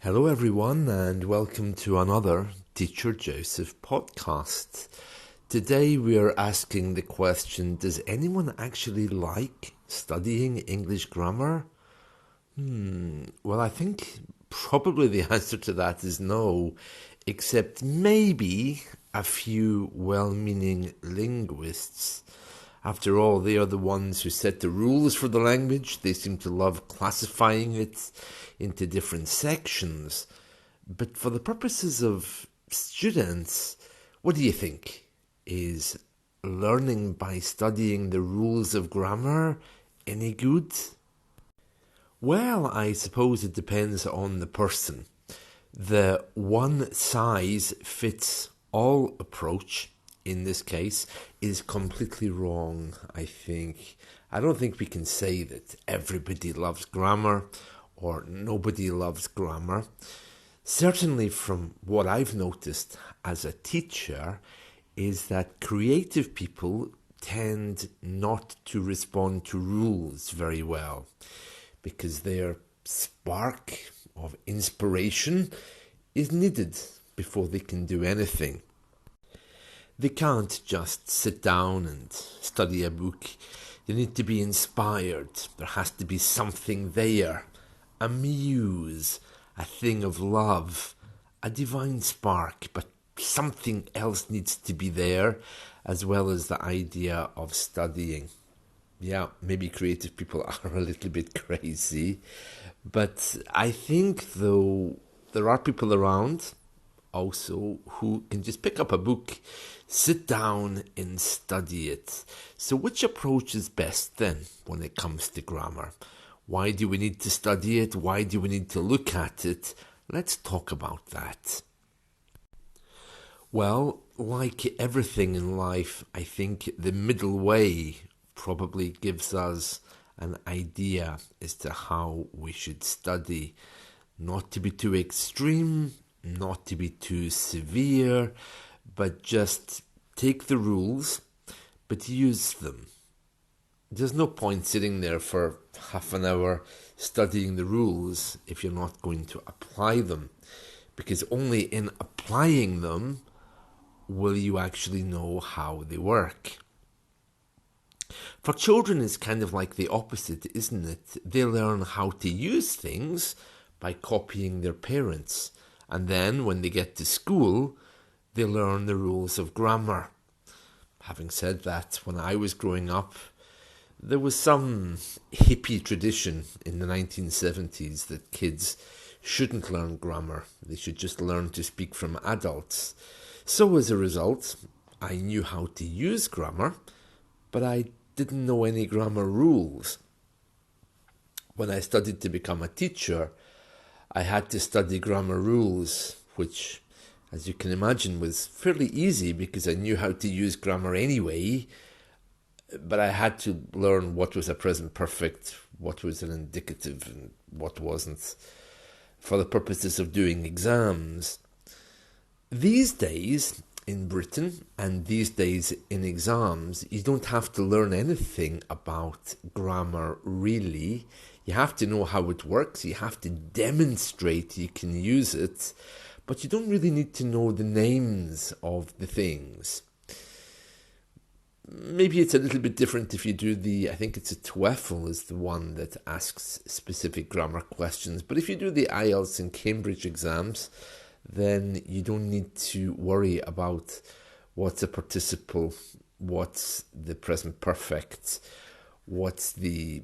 Hello, everyone, and welcome to another Teacher Joseph podcast. Today we are asking the question, does anyone actually like studying English grammar? Well, I think probably the answer to that is no, except maybe a few well-meaning linguists. After all, they are the ones who set the rules for the language. They seem to love classifying it into different sections. But for the purposes of students, what do you think? Is learning by studying the rules of grammar any good? Well, I suppose it depends on the person. The one-size-fits-all approach in this case is completely wrong, I think. I don't think we can say that everybody loves grammar or nobody loves grammar. Certainly from what I've noticed as a teacher is that creative people tend not to respond to rules very well because their spark of inspiration is needed before they can do anything. They can't just sit down and study a book. They need to be inspired. There has to be something there. A muse, a thing of love, a divine spark, but something else needs to be there, as well as the idea of studying. Yeah, maybe creative people are a little bit crazy, but I think, though, there are people around also who can just pick up a book, sit down and study it. So which approach is best then when it comes to grammar? Why do we need to study it? Why do we need to look at it? Let's talk about that. Well, like everything in life, I think the middle way probably gives us an idea as to how we should study. Not to be too extreme, not to be too severe, but just take the rules, but use them. There's no point sitting there for half an hour studying the rules if you're not going to apply them, because only in applying them will you actually know how they work. For children, it's kind of like the opposite, isn't it? They learn how to use things by copying their parents. And then when they get to school, they learn the rules of grammar. Having said that, when I was growing up, there was some hippie tradition in the 1970s that kids shouldn't learn grammar. They should just learn to speak from adults. So as a result, I knew how to use grammar, but I didn't know any grammar rules. When I studied to become a teacher, I had to study grammar rules, which, as you can imagine, was fairly easy because I knew how to use grammar anyway, but I had to learn what was a present perfect, what was an indicative, and what wasn't, for the purposes of doing exams. These days, in Britain, and these days in exams, you don't have to learn anything about grammar, really. You have to know how it works, you have to demonstrate you can use it, but you don't really need to know the names of the things. Maybe it's a little bit different if you do I think it's a TOEFL is the one that asks specific grammar questions, but if you do the IELTS and Cambridge exams, then you don't need to worry about what's a participle, what's the present perfect, what's the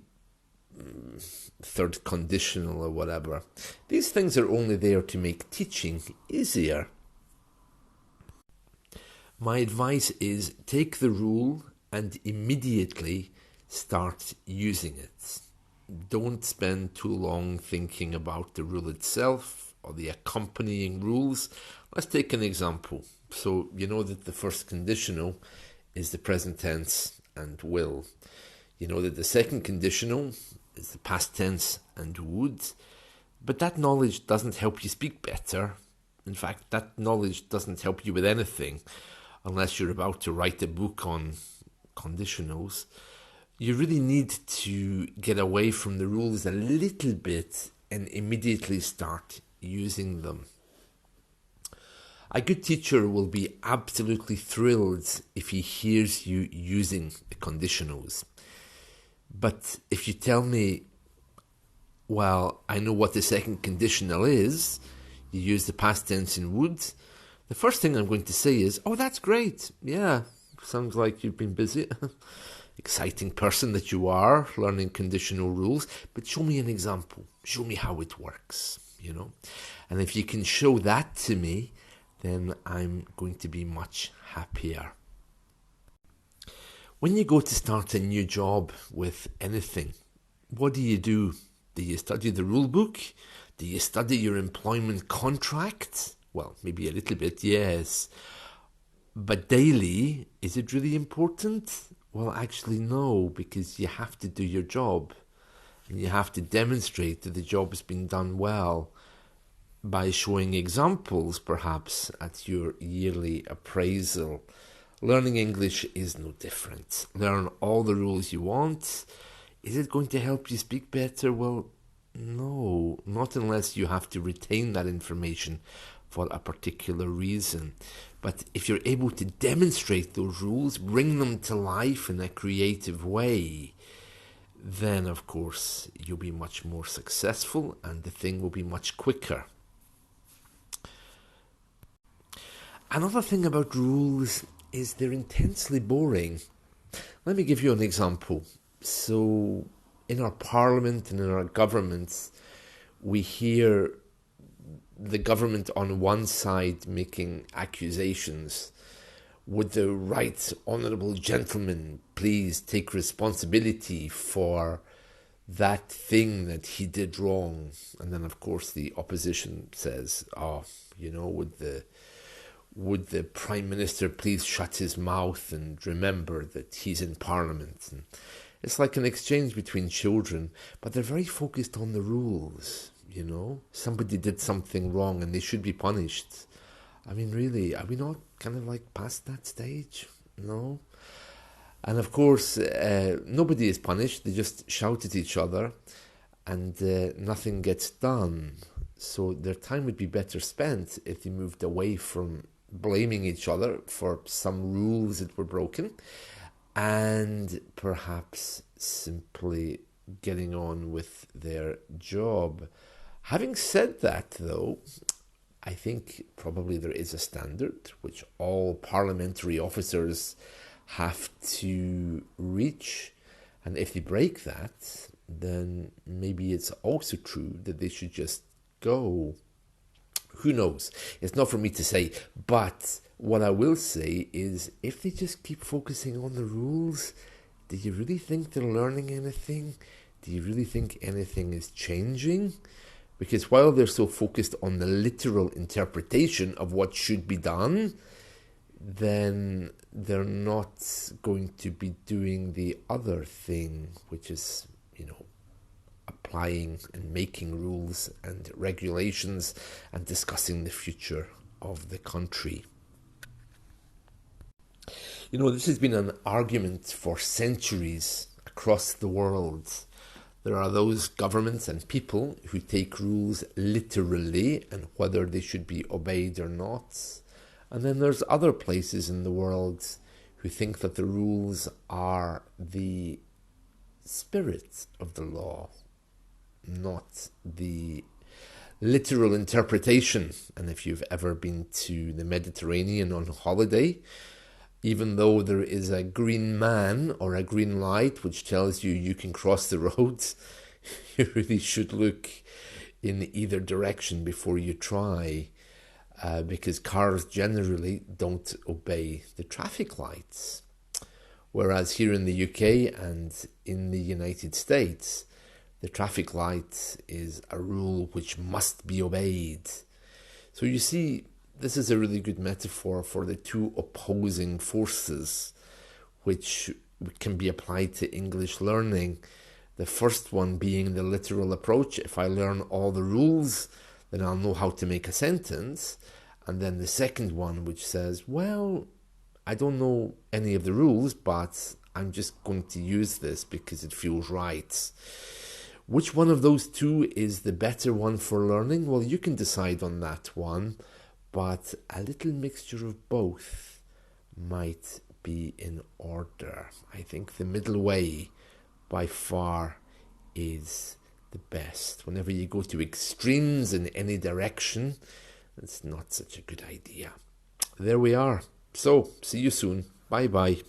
third conditional or whatever. These things are only there to make teaching easier. My advice is take the rule and immediately start using it. Don't spend too long thinking about the rule itself or the accompanying rules. Let's take an example. So you know that the first conditional is the present tense and will. You know that the second conditional is the past tense and would. But that knowledge doesn't help you speak better. In fact, that knowledge doesn't help you with anything unless you're about to write a book on conditionals. You really need to get away from the rules a little bit and immediately start using them. A good teacher will be absolutely thrilled if he hears you using the conditionals. But if you tell me, well, I know what the second conditional is, you use the past tense in would, the first thing I'm going to say is, oh, that's great. Yeah, sounds like you've been busy. Exciting person that you are, learning conditional rules, but show me an example. Show me how it works, you know. And if you can show that to me, then I'm going to be much happier. When you go to start a new job with anything, what do? Do you study the rule book? Do you study your employment contract? Well, maybe a little bit, yes. But daily, is it really important? Well, actually, no, because you have to do your job. And you have to demonstrate that the job has been done well by showing examples, perhaps, at your yearly appraisal. Learning English is no different. Learn all the rules you want. Is it going to help you speak better? Well, no, not unless you have to retain that information for a particular reason. But if you're able to demonstrate those rules, bring them to life in a creative way, then of course you'll be much more successful and the thing will be much quicker. Another thing about rules is they're intensely boring. Let me give you an example. So in our parliament and in our governments, we hear the government on one side making accusations. Would the right honourable gentleman please take responsibility for that thing that he did wrong? And then of course the opposition says, would the Prime Minister please shut his mouth and remember that he's in Parliament? And it's like an exchange between children, but they're very focused on the rules, you know. Somebody did something wrong and they should be punished. I mean, really, are we not kind of like past that stage? No? And of course, nobody is punished. They just shout at each other and nothing gets done. So their time would be better spent if they moved away from blaming each other for some rules that were broken and perhaps simply getting on with their job. Having said that, though, I think probably there is a standard which all parliamentary officers have to reach, and if they break that, then maybe it's also true that they should just go. Who knows? It's not for me to say, but what I will say is if they just keep focusing on the rules, do you really think they're learning anything? Do you really think anything is changing? Because while they're so focused on the literal interpretation of what should be done, then they're not going to be doing the other thing, which is, applying and making rules and regulations and discussing the future of the country. This has been an argument for centuries across the world. There are those governments and people who take rules literally and whether they should be obeyed or not. And then there's other places in the world who think that the rules are the spirit of the law, not the literal interpretation. And if you've ever been to the Mediterranean on holiday, even though there is a green man or a green light which tells you can cross the road, you really should look in either direction before you try, because cars generally don't obey the traffic lights. Whereas here in the UK and in the United States, the traffic light is a rule which must be obeyed. So you see, this is a really good metaphor for the two opposing forces which can be applied to English learning. The first one being the literal approach. If I learn all the rules, then I'll know how to make a sentence. And then the second one which says, well, I don't know any of the rules, but I'm just going to use this because it feels right. Which one of those two is the better one for learning? Well, you can decide on that one, but a little mixture of both might be in order. I think the middle way by far is the best. Whenever you go to extremes in any direction, it's not such a good idea. There we are. So, see you soon. Bye bye.